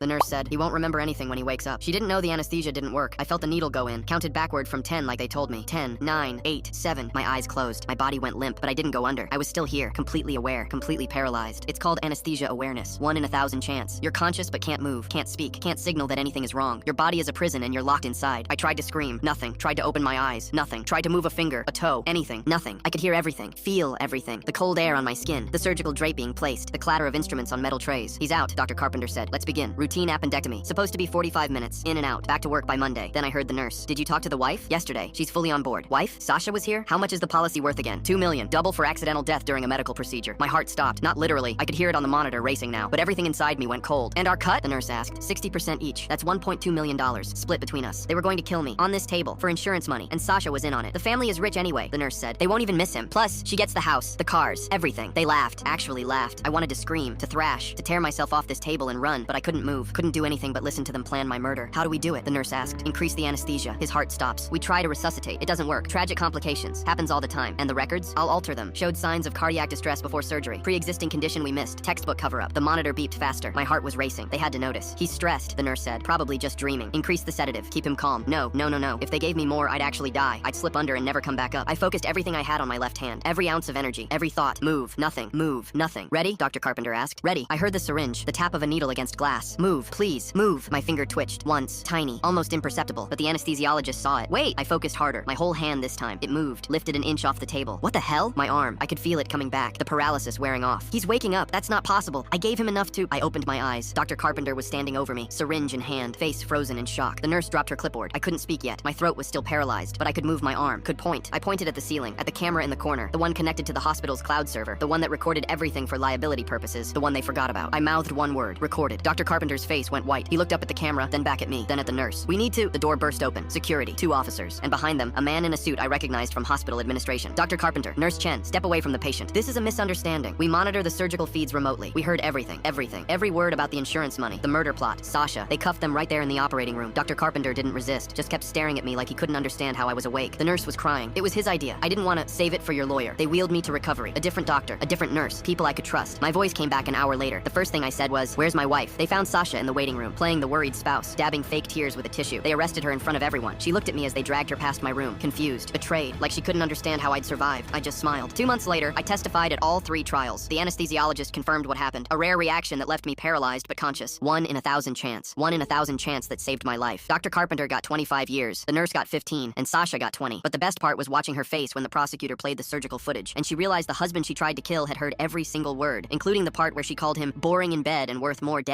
the nurse said. He won't remember anything when he wakes up. She didn't know the anesthesia didn't work. I felt the needle go in, counted backward from 10 like they told me. 10, 9, 8, 7. My eyes closed. My body went limp, but I didn't go under. I was still here, completely aware, completely paralyzed. It's called anesthesia awareness. 1 in 1,000 chance. You're conscious but can't move, can't speak, can't signal that anything is wrong. Your body is a prison and you're locked inside. I tried to scream, nothing. Tried to open my eyes, nothing. Tried to move a finger, a toe, anything, nothing. I could hear everything, feel everything. The cold air on my skin, the surgical drape being placed, the clatter of instruments on metal trays. He's out, Dr. Carpenter said. Let's begin. Routine appendectomy. Supposed to be 45 minutes, in and out. Back to work by Monday. Then I heard the nurse. Did you talk to the wife? Yesterday. She's fully on board. Wife? Sasha was here? How much is the policy worth again? 2 million. Double for accidental death during a medical procedure. My heart stopped. Not literally. I could hear it on the monitor racing now, but everything inside me went cold. And our cut? The nurse asked. 60% each. That's $1.2 million. Split between us. They were going to kill me. On this table. For insurance money. And Sasha was in on it. The family is rich anyway, the nurse said. They won't even miss him. Plus, she gets the house, the cars, everything. They laughed. Actually laughed. I wanted to scream, to thrash, to tear myself off this table and run, but I couldn't move. Couldn't do anything but listen to them plan my murder. How do we do it? The nurse asked. Increase the anesthesia. His heart stops. We try to resuscitate. It doesn't work. Tragic complications. Happens all the time. And the records? I'll alter them. Showed signs of cardiac distress before surgery. Pre-existing condition we missed. Textbook cover-up. The monitor beeped faster. My heart was racing. They had to notice. He's stressed, the nurse said. Probably just dreaming. Increase the sedative. Keep him calm. No. If they gave me more, I'd actually die. I'd slip under and never come back up. I focused everything I had on my left hand. Every ounce of energy. Every thought. Move. Nothing. Move. Nothing. Ready? Dr. Carpenter asked. Ready. I heard the syringe. The tap of a needle against glass. Move. Please. Move. My finger twitched. Once. Tiny. Almost imperceptible. But the anesthesiologist saw it. Wait. I focused harder. My whole hand this time. It moved. Lifted an inch off the table. What the hell? My arm. I could feel it coming back. The paralysis wearing off. He's waking up. That's not possible. I gave him enough to... I opened my eyes. Dr. Carpenter was standing over me. Syringe in hand. Face frozen in shock. The nurse dropped her clipboard. I couldn't speak yet. My throat was still paralyzed, but I could move my arm. Could point. I pointed at the ceiling. At the camera in the corner. The one connected to the hospital's cloud server. The one that recorded everything for liability purposes. The one they forgot about. I mouthed one word. Recorded. Dr. Carpenter's face went white. He looked up at the camera, then back at me, then at the nurse. We need to... The door burst open. Security. 2 officers. And behind them, a man in a suit I recognized from hospital administration. Dr. Carpenter. Nurse Chen. Step away from the patient. This is a misunderstanding. We monitor the surgical feeds remotely. We heard everything. Everything. Every word about the insurance money. The murder plot. Sasha. They cuffed them right there in the operating room. Dr. Carpenter didn't resist. Just kept staring at me like he couldn't understand how I was awake. The nurse was crying. It was his idea. I didn't want to save it for your lawyer. They wheeled me to recovery. A different doctor. A different nurse. People I could trust. My voice came back an hour later. The first thing I said was, "Where's my wife?" They found Sasha in the waiting room, playing the worried spouse, dabbing fake tears with a tissue. They arrested her in front of everyone. She looked at me as they dragged her past my room, confused, betrayed, like she couldn't understand how I'd survived. I just smiled. 2 months later, I testified at all 3 trials. The anesthesiologist confirmed what happened. A rare reaction that left me paralyzed but conscious. 1 in 1,000 chance. 1 in 1,000 chance that saved my life. Dr. Carpenter got 25 years. The nurse got 15, and Sasha got 20. But the best part was watching her face when the prosecutor played the surgical footage, and she realized the husband she tried to kill had heard every single word, including the part where she called him boring in bed and worth more dead.